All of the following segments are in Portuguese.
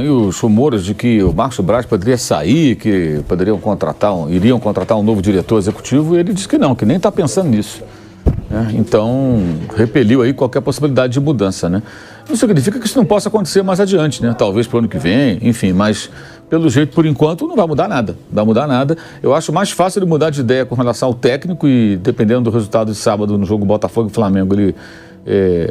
E os rumores de que o Marcos Braz poderia sair, que iriam contratar um novo diretor executivo, ele disse que não, que nem está pensando nisso. Então, repeliu aí qualquer possibilidade de mudança, né? Não significa que isso não possa acontecer mais adiante, né? Talvez para o ano que vem, enfim, mas pelo jeito, por enquanto, não vai mudar nada. Não vai mudar nada. Eu acho mais fácil ele mudar de ideia com relação ao técnico e, dependendo do resultado de sábado no jogo Botafogo e Flamengo, ele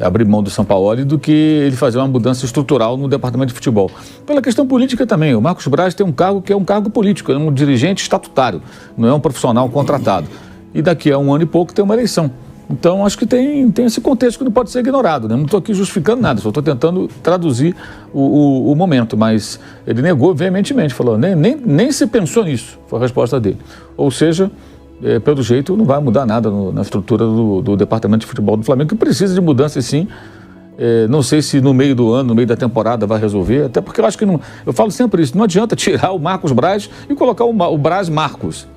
abrir mão do Sampaoli do que ele fazer uma mudança estrutural no departamento de futebol. Pela questão política também, o Marcos Braz tem um cargo que é um cargo político, é um dirigente estatutário, não é um profissional contratado. E daqui a um ano e pouco tem uma eleição. Então, acho que tem esse contexto que não pode ser ignorado, né? Não estou aqui justificando nada, só estou tentando traduzir o momento, mas ele negou veementemente, falou, nem se pensou nisso, foi a resposta dele. Ou seja, pelo jeito, não vai mudar nada na estrutura do departamento de futebol do Flamengo, que precisa de mudança, sim. Não sei se no meio do ano, no meio da temporada vai resolver, até porque eu acho que não... Eu falo sempre isso, não adianta tirar o Marcos Braz e colocar o Braz Marcos.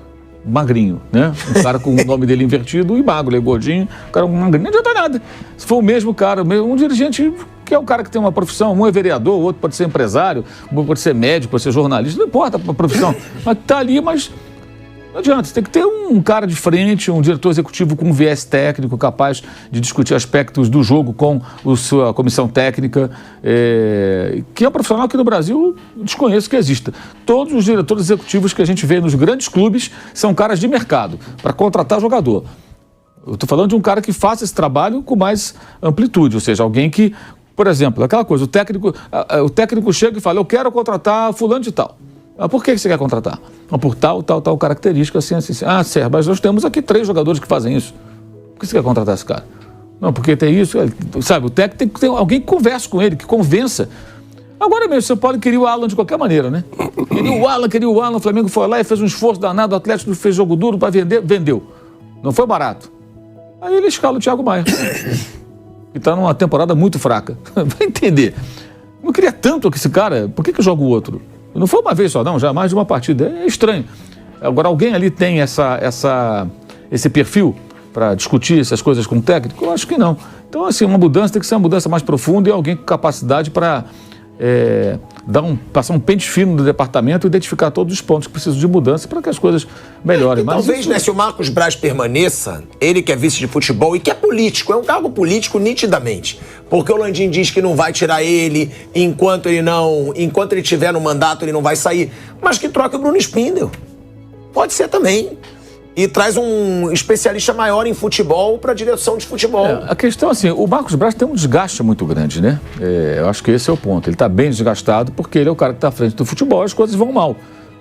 Magrinho, né? Um cara com o nome dele invertido e magro, ele é gordinho, o cara magrinho, não adianta nada. Se for o mesmo cara, um dirigente que é um cara que tem uma profissão, um é vereador, o outro pode ser empresário, um pode ser médico, pode ser jornalista, não importa a profissão, mas tá ali, mas não adianta, você tem que ter um cara de frente, um diretor executivo com um viés técnico, capaz de discutir aspectos do jogo com a sua comissão técnica, que é um profissional que no Brasil desconheço que exista. Todos os diretores executivos que a gente vê nos grandes clubes são caras de mercado, para contratar jogador. Eu estou falando de um cara que faça esse trabalho com mais amplitude, ou seja, alguém que, por exemplo, aquela coisa, o técnico chega e fala, eu quero contratar fulano de tal. Por que você quer contratar? Por tal característica, assim. Sérgio, mas nós temos aqui 3 jogadores que fazem isso. Por que você quer contratar esse cara? Não, porque tem isso, sabe, o técnico tem que ter alguém que converse com ele, que convença. Agora mesmo, o São Paulo queria o Alan de qualquer maneira, né? Queria o Alan, o Flamengo foi lá e fez um esforço danado, o Atlético fez jogo duro para vender, vendeu. Não foi barato. Aí ele escala o Thiago Maia, que está numa temporada muito fraca. Vai entender. Não queria tanto que esse cara, por que joga o outro? Não foi uma vez só, não, já mais de uma partida. É estranho. Agora, alguém ali tem esse perfil para discutir essas coisas com o técnico? Eu acho que não. Então, assim, uma mudança tem que ser uma mudança mais profunda e alguém com capacidade para passar um pente fino no departamento e identificar todos os pontos que precisam de mudança para que as coisas melhorem. Mas talvez, né, se o Marcos Braz permaneça, ele que é vice de futebol e que é político, é um cargo político nitidamente, porque o Landim diz que não vai tirar ele enquanto ele tiver no mandato, ele não vai sair, mas que troque o Bruno Spindel. Pode ser também. E traz um especialista maior em futebol para a direção de futebol. A questão, assim, o Marcos Braz tem um desgaste muito grande, né? Eu acho que esse é o ponto. Ele está bem desgastado porque ele é o cara que está à frente do futebol e as coisas vão mal.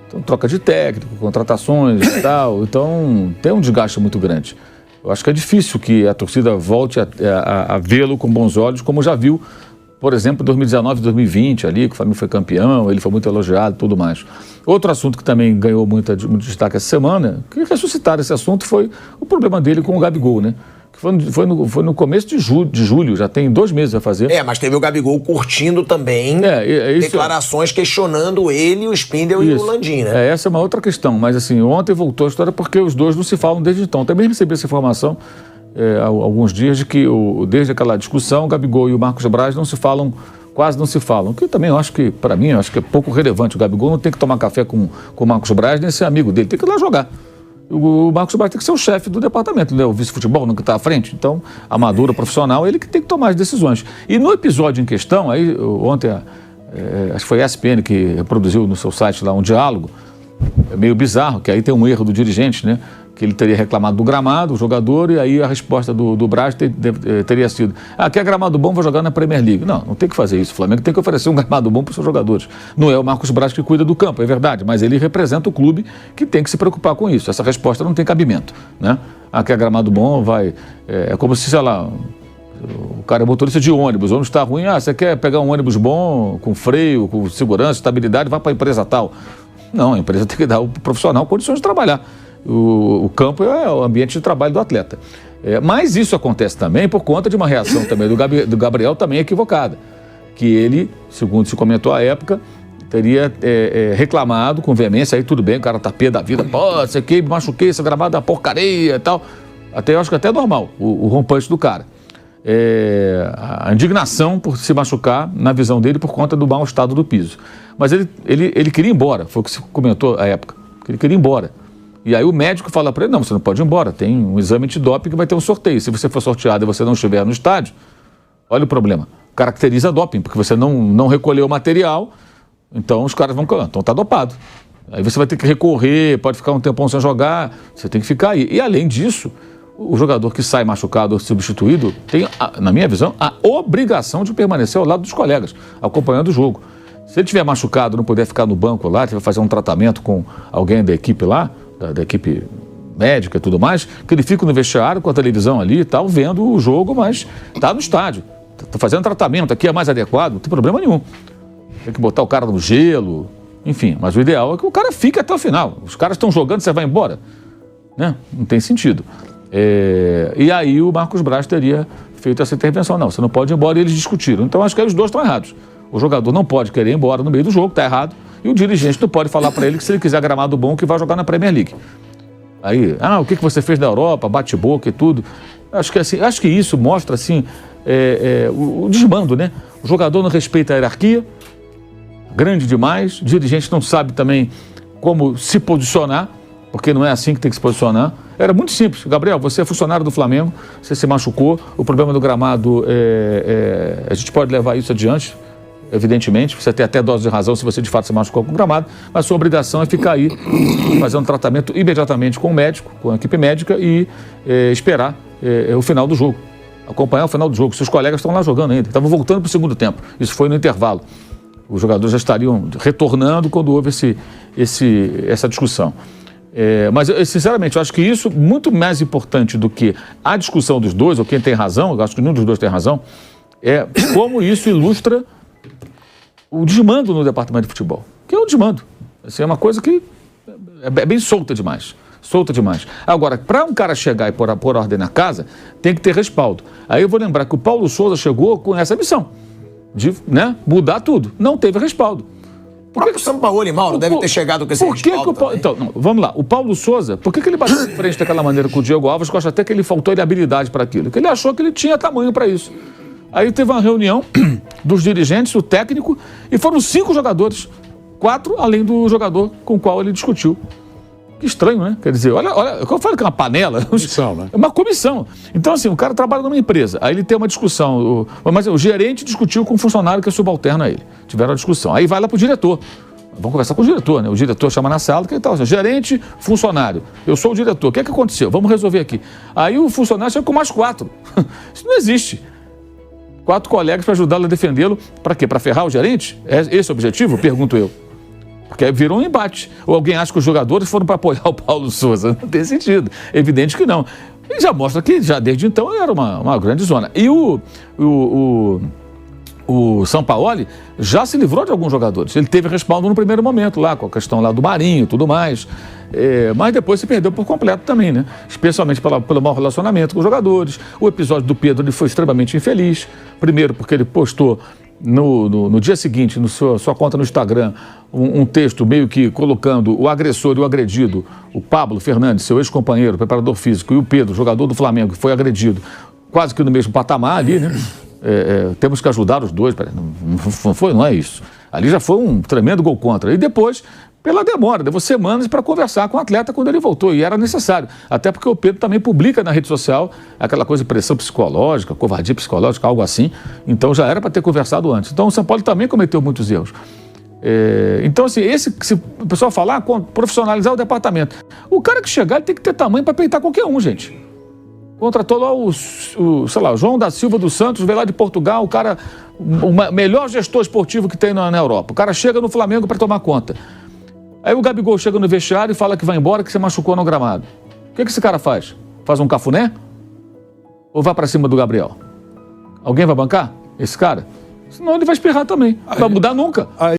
Então, troca de técnico, contratações e tal. Então, tem um desgaste muito grande. Eu acho que é difícil que a torcida volte a vê-lo com bons olhos, como já viu, por exemplo, em 2019 e 2020, ali, que o Flamengo foi campeão, ele foi muito elogiado e tudo mais. Outro assunto que também ganhou muito destaque essa semana, que ressuscitaram esse assunto, foi o problema dele com o Gabigol, né? Que foi no começo de julho, já tem 2 meses a fazer. Mas teve o Gabigol curtindo também declarações questionando ele, o Spindel e o Landim, né? Essa é uma outra questão, mas assim, ontem voltou a história porque os dois não se falam desde então. Também recebi essa informação há alguns dias de que desde aquela discussão, o Gabigol e o Marcos Braz quase não se falam, que também eu acho que, para mim, eu acho que é pouco relevante. O Gabigol não tem que tomar café com o Marcos Braz, nem ser amigo dele, tem que ir lá jogar. O Marcos Braz tem que ser o chefe do departamento, né? O vice-futebol, não que está à frente. Então, amador, profissional, ele que tem que tomar as decisões. E no episódio em questão, aí ontem, acho que foi a ESPN que reproduziu no seu site lá um diálogo, é meio bizarro, que aí tem um erro do dirigente, né? Que ele teria reclamado do gramado, o jogador, e aí a resposta do Braz teria sido: quer gramado bom, vou jogar na Premier League. Não tem que fazer isso. O Flamengo tem que oferecer um gramado bom para os seus jogadores. Não é o Marcos Braz que cuida do campo, é verdade, mas ele representa o clube que tem que se preocupar com isso. Essa resposta não tem cabimento, né? Quer gramado bom, vai... É como se, sei lá, o cara é motorista de ônibus, o ônibus está ruim, você quer pegar um ônibus bom, com freio, com segurança, estabilidade, vai para a empresa tal. Não, a empresa tem que dar ao profissional condições de trabalhar. O campo é o ambiente de trabalho do atleta. Mas isso acontece também por conta de uma reação também do Gabriel também equivocada. Que ele, segundo se comentou à época, teria reclamado com veemência, aí tudo bem, o cara tá pé da vida, você que machuquei, essa gramada da porcaria e tal. Eu acho que até normal, o rompante do cara. a indignação por se machucar, na visão dele, por conta do mau estado do piso. Mas ele queria ir embora, foi o que se comentou à época, que ele queria ir embora. E aí o médico fala para ele, não, você não pode ir embora, tem um exame antidoping que vai ter um sorteio. Se você for sorteado e você não estiver no estádio, olha o problema, caracteriza doping, porque você não recolheu o material, então os caras vão, então tá dopado. Aí você vai ter que recorrer, pode ficar um tempão sem jogar, você tem que ficar aí. E além disso, o jogador que sai machucado ou substituído tem, na minha visão, a obrigação de permanecer ao lado dos colegas, acompanhando o jogo. Se ele estiver machucado, não puder ficar no banco lá, tiver que fazer um tratamento com alguém da equipe lá, da equipe médica e tudo mais, que ele fica no vestiário com a televisão ali e tal, vendo o jogo, mas está no estádio, está fazendo tratamento, aqui é mais adequado, não tem problema nenhum. Tem que botar o cara no gelo, enfim, mas o ideal é que o cara fique até o final. Os caras estão jogando, você vai embora, né? Não tem sentido. E aí o Marcos Braz teria feito essa intervenção. Não, você não pode ir embora, e eles discutiram. Então acho que aí os dois estão errados. O jogador não pode querer ir embora no meio do jogo, está errado. E o dirigente não pode falar para ele que se ele quiser gramado bom, que vai jogar na Premier League. Aí, o que você fez na Europa, bate-boca e tudo. Acho que isso mostra assim, o desmando, né? O jogador não respeita a hierarquia, grande demais. O dirigente não sabe também como se posicionar, porque não é assim que tem que se posicionar. Era muito simples. Gabriel, você é funcionário do Flamengo, você se machucou, o problema do gramado, a gente pode levar isso adiante, evidentemente, você tem até dose de razão se você de fato se machucou com o gramado, mas sua obrigação é ficar aí, fazer um tratamento imediatamente com o médico, com a equipe médica e esperar o final do jogo, acompanhar o final do jogo. Seus colegas estão lá jogando ainda, estavam voltando para o segundo tempo, isso foi no intervalo. Os jogadores já estariam retornando quando houve essa discussão. Mas, sinceramente, eu acho que isso, muito mais importante do que a discussão dos dois, ou quem tem razão, eu acho que nenhum dos dois tem razão, é como isso ilustra o desmando no departamento de futebol. Que é o desmando. Assim, é uma coisa que é bem solta demais. Solta demais. Agora, para um cara chegar e pôr ordem na casa, tem que ter respaldo. Aí eu vou lembrar que o Paulo Souza chegou com essa missão de mudar tudo. Não teve respaldo. O próprio Sampaoli, Mauro, deve ter chegado com esse respaldo também. Então, vamos lá. O Paulo Souza, por que ele bateu de frente daquela maneira com o Diego Alves, que eu acho até que ele faltou de habilidade para aquilo? Porque ele achou que ele tinha tamanho para isso. Aí teve uma reunião dos dirigentes, o técnico, e foram 5 jogadores. 4 além do jogador com o qual ele discutiu. Que estranho, né? Quer dizer, olha, eu falo que é uma panela. Comissão, né? É uma comissão. Então, assim, o cara trabalha numa empresa, aí ele tem uma discussão, mas o gerente discutiu com um funcionário que é subalterno a ele. Tiveram uma discussão. Aí vai lá pro diretor. Vamos conversar com o diretor, né? O diretor chama na sala, que ele tá assim, gerente, funcionário. Eu sou o diretor. O que é que aconteceu? Vamos resolver aqui. Aí o funcionário chega com mais 4. Isso não existe. 4 colegas para ajudá-lo a defendê-lo. Para quê? Para ferrar o gerente? É esse o objetivo? Pergunto eu. Porque aí virou um embate. Ou alguém acha que os jogadores foram para apoiar o Paulo Souza. Não tem sentido. Evidente que não. E já mostra que já desde então era uma grande zona. E o Sampaoli já se livrou de alguns jogadores. Ele teve respaldo no primeiro momento lá, com a questão lá do Marinho e tudo mais. Mas depois se perdeu por completo também, né? Especialmente pelo mau relacionamento com os jogadores. O episódio do Pedro ele foi extremamente infeliz. Primeiro porque ele postou no dia seguinte, na sua conta no Instagram, um texto meio que colocando o agressor e o agredido, o Pablo Fernandes, seu ex-companheiro, preparador físico, e o Pedro, jogador do Flamengo, que foi agredido, quase que no mesmo patamar ali, né? Temos que ajudar os dois. Não é isso. Ali já foi um tremendo gol contra. E depois, pela demora, levou semanas para conversar com o atleta quando ele voltou, e era necessário. Até porque o Pedro também publica na rede social aquela coisa de pressão psicológica, covardia psicológica, algo assim. Então já era para ter conversado antes. Então o São Paulo também cometeu muitos erros. Então, assim, se o pessoal falar, profissionalizar o departamento. O cara que chegar, ele tem que ter tamanho para peitar qualquer um, gente. Contratou lá o João da Silva dos Santos, veio lá de Portugal, o cara, o melhor gestor esportivo que tem na Europa. O cara chega no Flamengo para tomar conta. Aí o Gabigol chega no vestiário e fala que vai embora, que se machucou no gramado. O que esse cara faz? Faz um cafuné? Ou vai para cima do Gabriel? Alguém vai bancar esse cara? Senão ele vai espirrar também. Não vai mudar nunca.